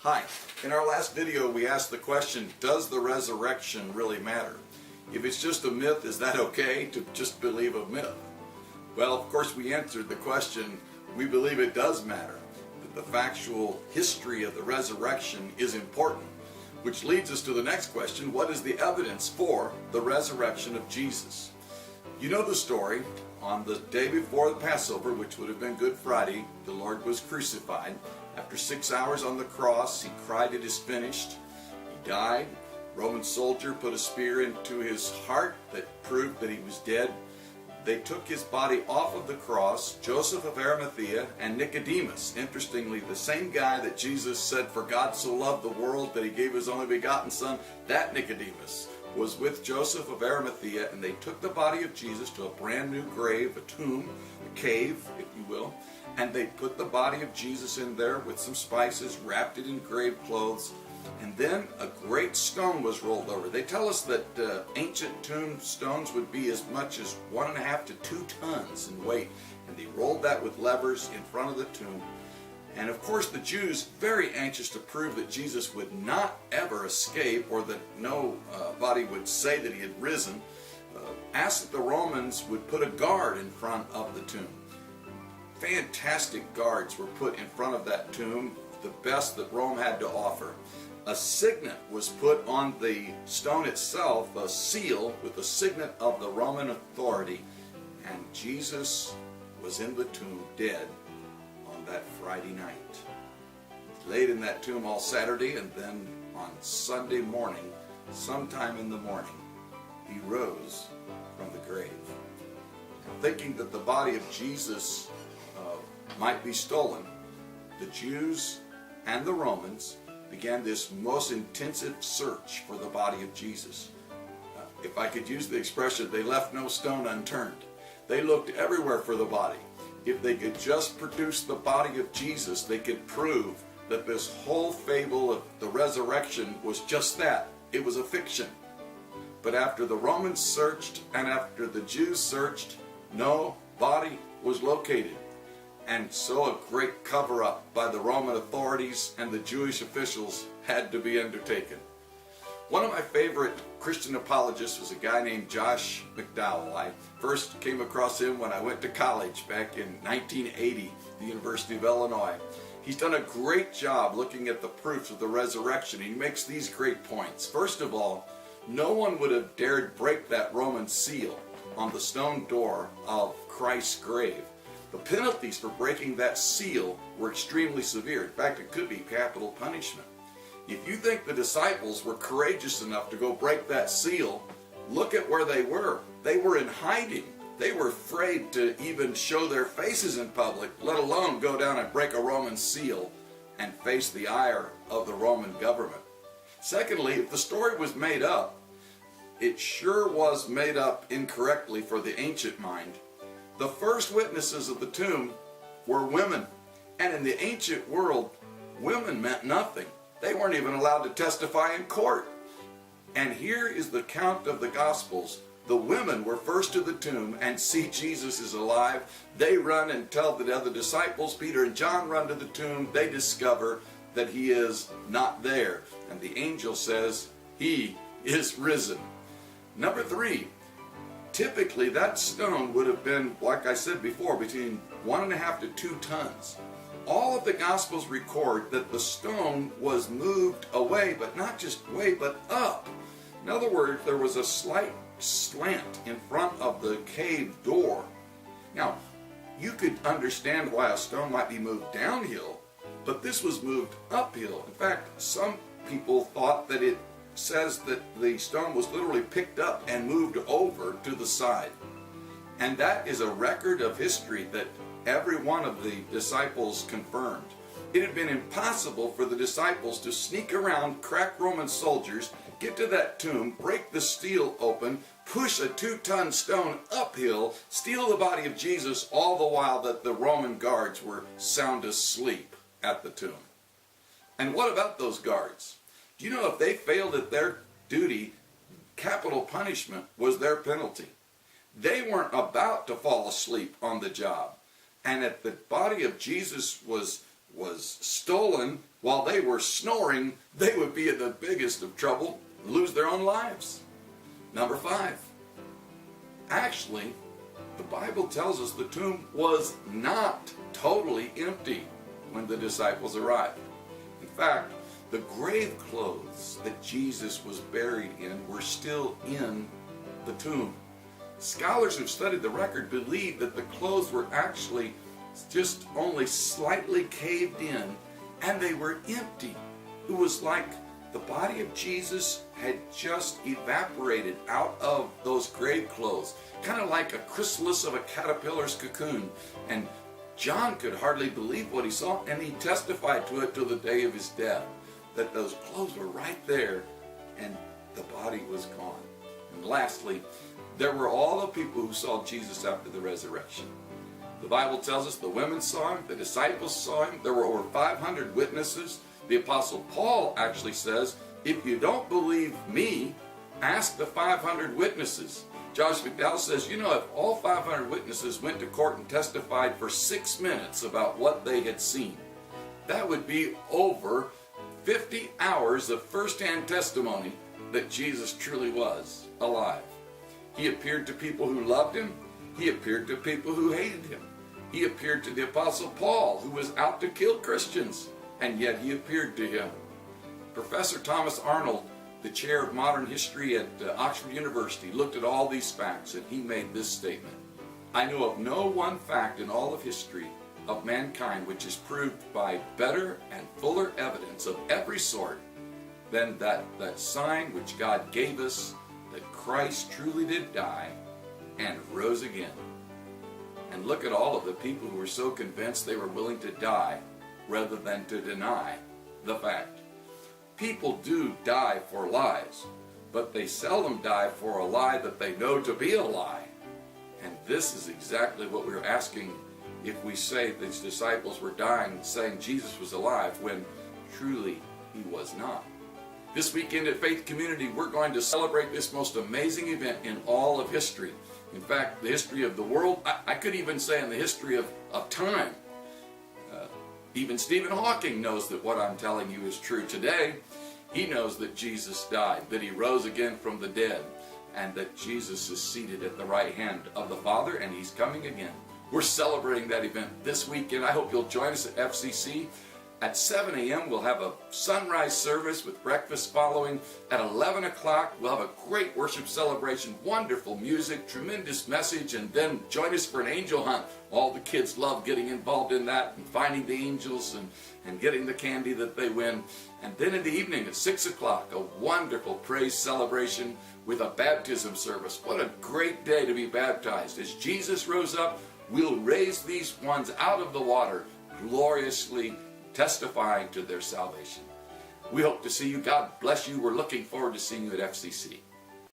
Hi. In our last video we asked the question, does the resurrection really matter? If it's just a myth, is that okay to just believe a myth? Well, of course we answered the question, we believe it does matter. That the factual history of the resurrection is important. Which leads us to the next question, what is the evidence for the resurrection of Jesus? You know the story. On the day before the Passover, which would have been Good Friday, the Lord was crucified. After 6 hours on the cross, he cried, "It is finished." He died. A Roman soldier put a spear into his heart that proved that he was dead. They took his body off of the cross. Joseph of Arimathea and Nicodemus, interestingly, the same guy that Jesus said, "For God so loved the world that he gave his only begotten Son," that Nicodemus was with Joseph of Arimathea, and they took the body of Jesus to a brand new grave, a tomb, a cave, if you will, and they put the body of Jesus in there with some spices, wrapped it in grave clothes, and then a great stone was rolled over. They tell us that ancient tombstones would be as much as 1.5 to 2 tons in weight, and they rolled that with levers in front of the tomb. And of course the Jews, very anxious to prove that Jesus would not ever escape, or that nobody would say that he had risen, asked that the Romans would put a guard in front of the tomb. Fantastic guards were put in front of that tomb, the best that Rome had to offer. A signet was put on the stone itself, a seal with the signet of the Roman authority, and Jesus was in the tomb dead on that Friday night. He laid in that tomb all Saturday, and then on Sunday morning, sometime in the morning, he rose from the grave. And thinking that the body of Jesus might be stolen, the Jews and the Romans began this most intensive search for the body of Jesus. If I could use the expression, they left no stone unturned. They looked everywhere for the body. If they could just produce the body of Jesus, they could prove that this whole fable of the resurrection was just that. It was a fiction. But after the Romans searched and after the Jews searched, no body was located. And so a great cover-up by the Roman authorities and the Jewish officials had to be undertaken. One of my favorite Christian apologists was a guy named Josh McDowell. I first came across him when I went to college back in 1980 at the University of Illinois. He's done a great job looking at the proofs of the resurrection. He makes these great points. First of all, no one would have dared break that Roman seal on the stone door of Christ's grave. The penalties for breaking that seal were extremely severe. In fact, it could be capital punishment. If you think the disciples were courageous enough to go break that seal, look at where they were. They were in hiding. They were afraid to even show their faces in public, let alone go down and break a Roman seal and face the ire of the Roman government. Secondly, if the story was made up, it sure was made up incorrectly for the ancient mind. The first witnesses of the tomb were women, and in the ancient world, women meant nothing. They weren't even allowed to testify in court. And here is the account of the Gospels. The women were first to the tomb and see Jesus is alive. They run and tell the other disciples. Peter and John run to the tomb. They discover that he is not there. And the angel says, he is risen. Number 3. Typically, that stone would have been, like I said before, between 1.5 to 2 tons. All of the Gospels record that the stone was moved away, but not just away, but up. In other words, there was a slight slant in front of the cave door. Now, you could understand why a stone might be moved downhill, but this was moved uphill. In fact, some people thought that it says that the stone was literally picked up and moved over to the side. And that is a record of history that every one of the disciples confirmed. It had been impossible for the disciples to sneak around, crack Roman soldiers, get to that tomb, break the steel open, push a 2-ton stone uphill, steal the body of Jesus, all the while that the Roman guards were sound asleep at the tomb. And what about those guards? Do you know if they failed at their duty, capital punishment was their penalty. They weren't about to fall asleep on the job. And if the body of Jesus was stolen while while they were snoring, they would be in the biggest of trouble, lose their own lives. Number 5. Actually, the Bible tells us the tomb was not totally empty when the disciples arrived. In fact, the grave clothes that Jesus was buried in were still in the tomb. Scholars who've studied the record believe that the clothes were actually just only slightly caved in, and they were empty. It was like the body of Jesus had just evaporated out of those grave clothes, kind of like a chrysalis of a caterpillar's cocoon. And John could hardly believe what he saw, and he testified to it till the day of his death, that those clothes were right there and the body was gone. And lastly, there were all the people who saw Jesus after the resurrection. The Bible tells us the women saw him, the disciples saw him, there were over 500 witnesses. The Apostle Paul actually says, if you don't believe me, ask the 500 witnesses. Josh McDowell says, you know, if all 500 witnesses went to court and testified for 6 minutes about what they had seen, that would be over 50 hours of first-hand testimony that Jesus truly was alive. He appeared to people who loved him. He appeared to people who hated him. He appeared to the Apostle Paul, who was out to kill Christians, and yet he appeared to him. Professor Thomas Arnold, the chair of modern history at Oxford University, looked at all these facts, and he made this statement: I know of no one fact in all of history of mankind which is proved by better and fuller evidence of every sort than that sign which God gave us, that Christ truly did die and rose again. And look at all of the people who were so convinced they were willing to die rather than to deny the fact. People do die for lies, but they seldom die for a lie that they know to be a lie. And this is exactly what we're asking if we say these disciples were dying saying Jesus was alive when truly he was not. This weekend at Faith Community, we're going to celebrate this most amazing event in all of history. In fact, the history of the world, I could even say in the history of time. Even Stephen Hawking knows that what I'm telling you is true today. He knows that Jesus died, that he rose again from the dead, and that Jesus is seated at the right hand of the Father, and he's coming again. We're celebrating that event this weekend. I hope you'll join us at FCC. At 7 a.m. we'll have a sunrise service with breakfast following. At 11 o'clock we'll have a great worship celebration, wonderful music, tremendous message, and then join us for an angel hunt. All the kids love getting involved in that and finding the angels and getting the candy that they win. And then in the evening at 6 o'clock, a wonderful praise celebration with a baptism service. What a great day to be baptized. As Jesus rose up, we'll raise these ones out of the water gloriously, testifying to their salvation. We hope to see you. God bless you. We're looking forward to seeing you at FCC.